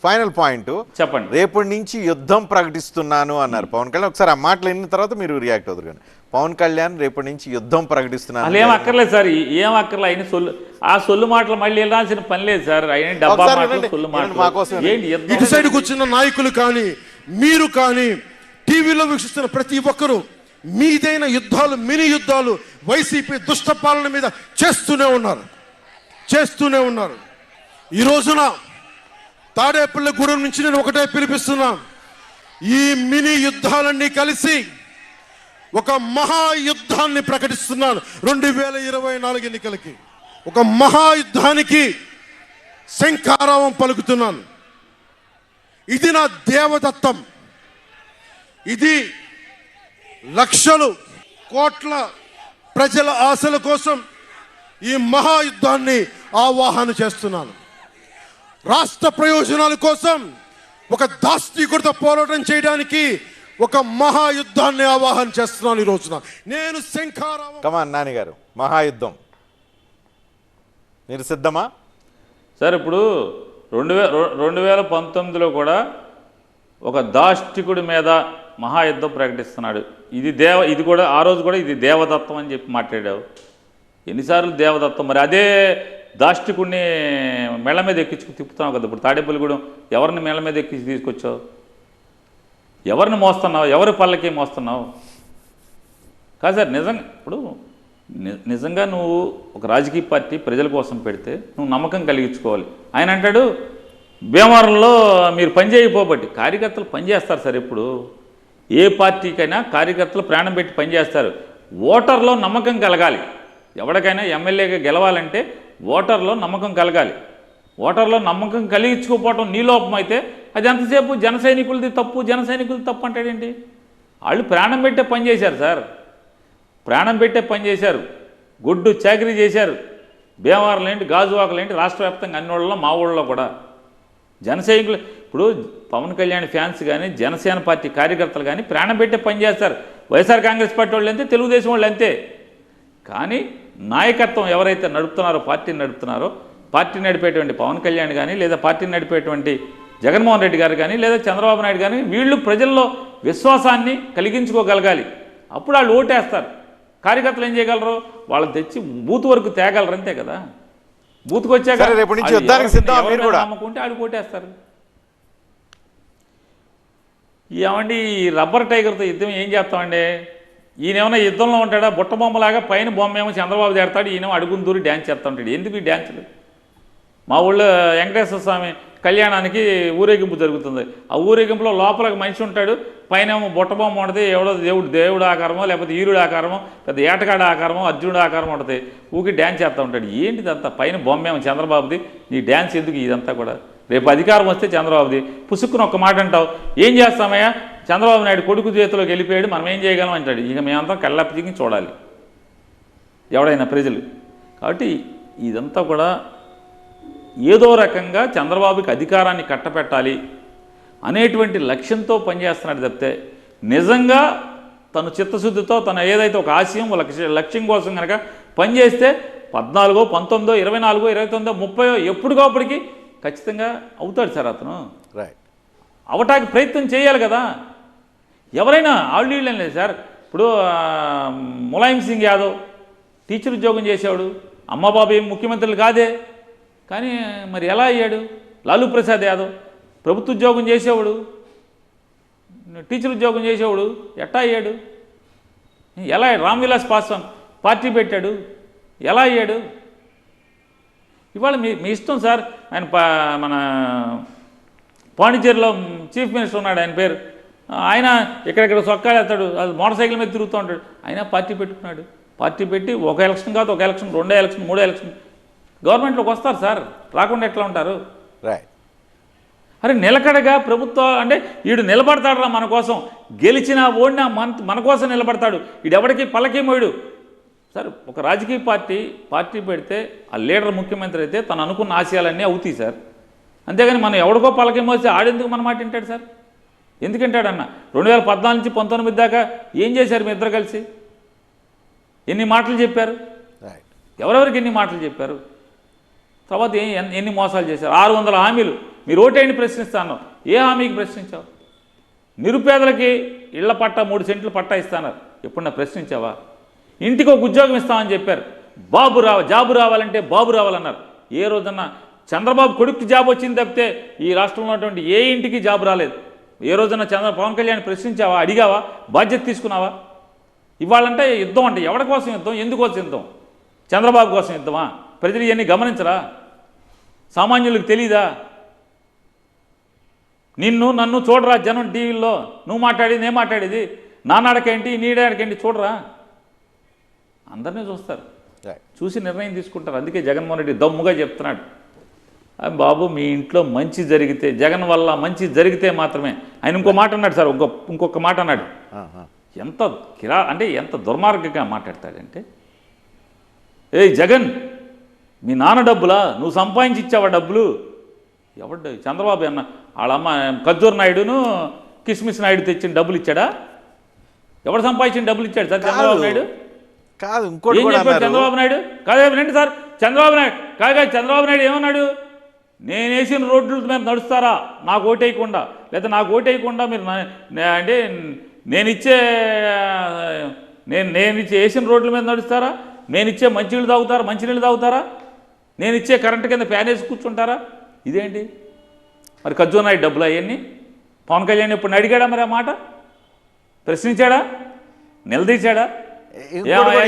Final point చెప్పండి. రేపటి నుంచి యుద్ధం ప్రకటిస్తున్నాను అన్నారు పవన్ కళ్యాణ్. ఒకసారి ఆ మాటలు విన్న తర్వాత మీరు రియాక్ట్ అవుతారు. కానీ పవన్ కళ్యాణ్ రేపటి నుంచి యుద్ధం ప్రకటిస్తున్నాను. అసలు ఏం అక్కర్లేదు సార్, ఏం అక్కర్లేదు. ఆయన సొల్లు, ఆ సొల్లు మాటలు మళ్ళీ వెళ్ళాల్సిన పని లేదు సార్. ఆయన డబ్బా మాటలు, సొల్లు మాటలు. ఇటు సైడ్ కూర్చున్న నాయకులు కానీ మీరు కానీ టీవీలో వీక్షిస్తున్న ప్రతి ఒక్కరూ మీదైన యుద్ధాలు, మినీ యుద్ధాలు వైసీపీ దుష్ట పాలన మీద చేస్తూనే ఉన్నారు. ఈ రోజున తాడేపల్లిగూడెం నుంచి నేను ఒకటే పిలిపిస్తున్నా, ఈ మినీ యుద్ధాలన్నీ కలిసి ఒక మహాయుద్ధాన్ని ప్రకటిస్తున్నాను. 2024 ఎన్నికలకి ఒక మహాయుద్ధానికి శంఖారావం పలుకుతున్నాను. ఇది నా దేవదత్తం. ఇది లక్షలు కోట్ల ప్రజల ఆశల కోసం ఈ మహాయుద్ధాన్ని ఆవాహన చేస్తున్నాను. రాష్ట్ర ప్రయోజనాల కోసం ఒక దాష్టీకుడితో పోరాటం చేయడానికి ఒక మహాయుద్ధాన్ని ఆవాహన చేస్తున్నాను. ఈ రోజున నేను శంఖారావం. కమాన్ నాని గారు, మహాయుద్ధం మీరు సిద్ధమా సార్? ఇప్పుడు 2019లో కూడా ఒక దాష్టికుడి మీద మహాయుద్ధం ప్రకటిస్తున్నాడు. ఇది కూడా ఆ రోజు కూడా ఇది దేవదత్తం అని చెప్పి మాట్లాడావు. ఎన్నిసార్లు దేవదత్తం? మరి అదే దాష్టికుడిని మెళ్ళ మీద ఎక్కించుకు తిప్పుతున్నావు కదా. ఇప్పుడు తాడేపల్లిగూడెం ఎవరిని మెళ్ళ మీద ఎక్కించి తీసుకొచ్చావు? ఎవరిని మోస్తున్నావు? ఎవరి పళ్ళకి మోస్తున్నావు? కాదు సార్, నిజంగా ఇప్పుడు నిజంగా నువ్వు ఒక రాజకీయ పార్టీ ప్రజల కోసం పెడితే నువ్వు నమ్మకం కలిగించుకోవాలి. ఆయన అంటాడు భీమవరంలో మీరు పనిచేయకపోబట్టి. కార్యకర్తలు పనిచేస్తారు సార్. ఇప్పుడు ఏ పార్టీకైనా కార్యకర్తలు ప్రాణం పెట్టి పనిచేస్తారు. ఓటర్లో నమ్మకం కలగాలి. ఎవరికైనా ఎమ్మెల్యేగా గెలవాలంటే ఓటర్లో నమ్మకం కలగాలి. ఓటర్లో నమ్మకం కలిగించుకోకపోవటం నీ లోపం అయితే అది ఎంతసేపు జన సైనికులది తప్పు అంటాడేంటి? వాళ్ళు ప్రాణం పెట్టే పని చేశారు సార్. ప్రాణం పెట్టే పని చేశారు. గొడ్డు చాకరీ చేశారు. భీమవరంలో ఏంటి, గాజువాకలు ఏంటి, రాష్ట్ర వ్యాప్తంగా అన్ని ఊళ్ళలో, మా ఊళ్ళో కూడా జన సైనికులు. ఇప్పుడు పవన్ కళ్యాణ్ ఫ్యాన్స్ కానీ జనసేన పార్టీ కార్యకర్తలు కానీ ప్రాణం పెట్టే పని చేస్తారు. వైఎస్ఆర్ కాంగ్రెస్ పార్టీ వాళ్ళు అంతే, తెలుగుదేశం వాళ్ళు అంతే. కానీ నాయకత్వం ఎవరైతే నడుపుతున్నారో, పార్టీని నడుపుతున్నారో, పార్టీ నడిపేటువంటి పవన్ కళ్యాణ్ కానీ, లేదా పార్టీని నడిపేటువంటి జగన్మోహన్ రెడ్డి గారు కానీ, లేదా చంద్రబాబు నాయుడు కానీ, వీళ్ళు ప్రజల్లో విశ్వాసాన్ని కలిగించుకోగలగాలి. అప్పుడు వాళ్ళు ఓటేస్తారు. కార్యకర్తలు ఏం చేయగలరు? వాళ్ళని తెచ్చి బూత్ వరకు తేగలరు, అంతే కదా. బూత్కి వచ్చాక నమ్ముకుంటే వాళ్ళు ఓటేస్తారు. ఏమండి, ఈ రబ్బర్ టైగర్తో యుద్ధం ఏం చేస్తామండి? ఈయనేమన్నా యుద్ధంలో ఉంటాడా? బుట్ట బొమ్మలాగా పైన బొమ్మ ఏమో చంద్రబాబు చేస్తాడు, ఈయనేమో అడుగుని దూరి డ్యాన్స్ చేస్తూ ఉంటాడు. ఎందుకు ఈ డ్యాన్సులు? మా ఊళ్ళో వెంకటేశ్వర స్వామి కళ్యాణానికి ఊరేగింపు జరుగుతుంది. ఆ ఊరేగింపులో లోపల మనిషి ఉంటాడు, పైన ఏమో బుట్ట బొమ్మ ఉంటుంది. ఎవడో దేవుడు ఆకారమో, లేకపోతే ఈరుడు ఆకారమో, పెద్ద ఏటగాడ ఆకారమో, అర్జునుడు ఆకారం ఉంటుంది. ఊకి డ్యాన్స్ చేస్తూ ఉంటాడు. ఏంటిదంతా? పైన బొమ్మ ఏమో చంద్రబాబుది, నీ డ్యాన్స్ ఎందుకు? ఇదంతా కూడా రేపు అధికారం వస్తే చంద్రబాబుది. పుసుక్కుని ఒక్క మాట అంటావు, ఏం చేస్తామయ్యా? చంద్రబాబు నాయుడు కొడుకు చేతిలోకి వెళ్ళిపోయాడు, మనం ఏం చేయగలం అంటాడు. ఇక మేమంతా కళ్ళప్పటికి చూడాలి ఎవడైనా ప్రజలు. కాబట్టి ఇదంతా కూడా ఏదో రకంగా చంద్రబాబుకి అధికారాన్ని కట్టపెట్టాలి అనేటువంటి లక్ష్యంతో పనిచేస్తున్నాడు తప్పితే నిజంగా తను చిత్తశుద్ధితో తన ఏదైతే ఒక ఆశయం, లక్ష్యం కోసం కనుక పనిచేస్తే 14, 19, 24, 29, 30 ఎప్పటికప్పటికి ఖచ్చితంగా అవుతాడు సార్ అతను. రైట్, అవటానికి ప్రయత్నం చేయాలి కదా. ఎవరైనా ఆల్రెడీ లేదు సార్. ఇప్పుడు ములాయం సింగ్ యాదవ్ టీచర్ ఉద్యోగం చేసేవాడు. అమ్మబాబు ఏం ముఖ్యమంత్రులు కాదే, కానీ మరి ఎలా అయ్యాడు? లాలూ ప్రసాద్ యాదవ్ ప్రభుత్వ ఉద్యోగం చేసేవాడు, టీచర్ ఉద్యోగం చేసేవాడు, ఎట్టా అయ్యాడు? ఎలా? రామ్ విలాస్ పాస్వాన్ పార్టీ పెట్టాడు, ఎలా అయ్యాడు? ఇవాళ మీ ఇష్టం సార్. ఆయన మన పాండిచేరిలో చీఫ్ మినిస్టర్ ఉన్నాడు, ఆయన పేరు. ఆయన ఎక్కడెక్కడ సొక్కాలు వేస్తాడు, అది మోటార్ సైకిల్ మీద తిరుగుతూ ఉంటాడు. ఆయన పార్టీ పెట్టుకున్నాడు. పార్టీ పెట్టి ఒక ఎలక్షన్ కాదు, ఒక ఎలక్షన్, 2 ఎలక్షన్, 3 ఎలక్షన్ గవర్నమెంట్లోకి వస్తారు సార్. రాకుండా ఎట్లా ఉంటారు? రైట్. అరే నిలకడగా ప్రభుత్వం అంటే వీడు నిలబడతాడు రా మన కోసం, గెలిచినా ఓడినా మన కోసం నిలబడతాడు. వీడెవడికి పల్లకి మోయుడు సార్. ఒక రాజకీయ పార్టీ పెడితే ఆ లీడర్ ముఖ్యమంత్రి అయితే తను అనుకున్న ఆశయాలన్నీ అవుతాయి సార్. అంతేగాని మనం ఎవడికో పల్లకి మోస్తే ఆడెందుకు మన మాట వింటాడు సార్? ఎందుకు వింటాడన్న? 2014 నుంచి 19 దాకా ఏం చేశారు మీ ఇద్దరు కలిసి? ఎన్ని మాటలు చెప్పారు? ఎవరెవరికి ఎన్ని మాటలు చెప్పారు? తర్వాత ఎన్ని మోసాలు చేశారు? 600 హామీలు. మీరు ఓటేయండి ప్రశ్నిస్తాను. ఏ హామీకి ప్రశ్నించావు? నిరుపేదలకి ఇళ్ల పట్టా 3 సెంట్లు పట్టా ఇస్తాన్నారు. ఎప్పుడన్నా ప్రశ్నించావా? ఇంటికి ఒక ఉద్యోగం ఇస్తామని చెప్పారు. జాబు రావాలంటే బాబు రావాలన్నారు. ఏ రోజన్నా చంద్రబాబు కొడుకు జాబ్ వచ్చింది తప్పితే ఈ రాష్ట్రంలో ఉన్నటువంటి ఏ ఇంటికి జాబ్ రాలేదు. ఏ రోజన్నా పవన్ కళ్యాణ్ ప్రశ్నించావా? అడిగావా? బాధ్యత తీసుకున్నావా? ఇవాళంటే యుద్ధం అంటే ఎవరి కోసం యుద్ధం? ఎందుకోసం యుద్ధం? చంద్రబాబు కోసం యుద్ధమా? ప్రజలు ఇవన్నీ గమనించరా? సామాన్యులకు తెలీదా? నన్ను చూడరా జనం టీవీల్లో. నువ్వు మాట్లాడేది నేను మాట్లాడేది, నా నడకేంటి నీ నడకేంటి చూడరా? అందరినీ చూస్తారు, చూసి నిర్ణయం తీసుకుంటారు. అందుకే జగన్మోహన్ రెడ్డి దమ్ముగా చెప్తున్నాడు, బాబు మీ ఇంట్లో మంచి జరిగితే, జగన్ వల్ల మంచి జరిగితే మాత్రమే. ఆయన ఇంకో మాట అన్నాడు సార్, ఇంకొక మాట అన్నాడు. ఎంత అంటే ఎంత దుర్మార్గంగా మాట్లాడతాడంటే, ఏయ్ జగన్, మీ నాన్న డబ్బులా? నువ్వు సంపాదించి ఇచ్చావా డబ్బులు? ఎవడు? చంద్రబాబు అన్న వాళ్ళమ్మ ఖర్జూర్ నాయుడును కిస్మిస్ నాయుడు తెచ్చిన డబ్బులు ఇచ్చాడా? ఎవడు సంపాదించిన డబ్బులు ఇచ్చాడు సార్ చంద్రబాబు నాయుడు? కాదు, ఇంకోటి ఏం చెప్పాడు చంద్రబాబు నాయుడు? కాదు రండి సార్, చంద్రబాబు నాయుడు ఏమన్నాడు? నేను వేసిన రోడ్ల మీద నడుస్తారా నాకు ఓటేయకుండా? లేదా నాకు ఓటేయకుండా మీరు అంటే నేను ఇచ్చే వేసిన రోడ్ల మీద నడుస్తారా? నేను ఇచ్చే మంచినీళ్ళు తాగుతారా? నేను ఇచ్చే కరెంటు కింద ఫ్యాన్ వేసి కూర్చుంటారా? ఇదేంటి మరి? ఖర్జూర్ నాయుడు డబ్బులు అవన్నీ పవన్ కళ్యాణ్ ఇప్పుడు అడిగాడా మరి? ఆ మాట ప్రశ్నించాడా? నిలదీశాడా? ఏమైనా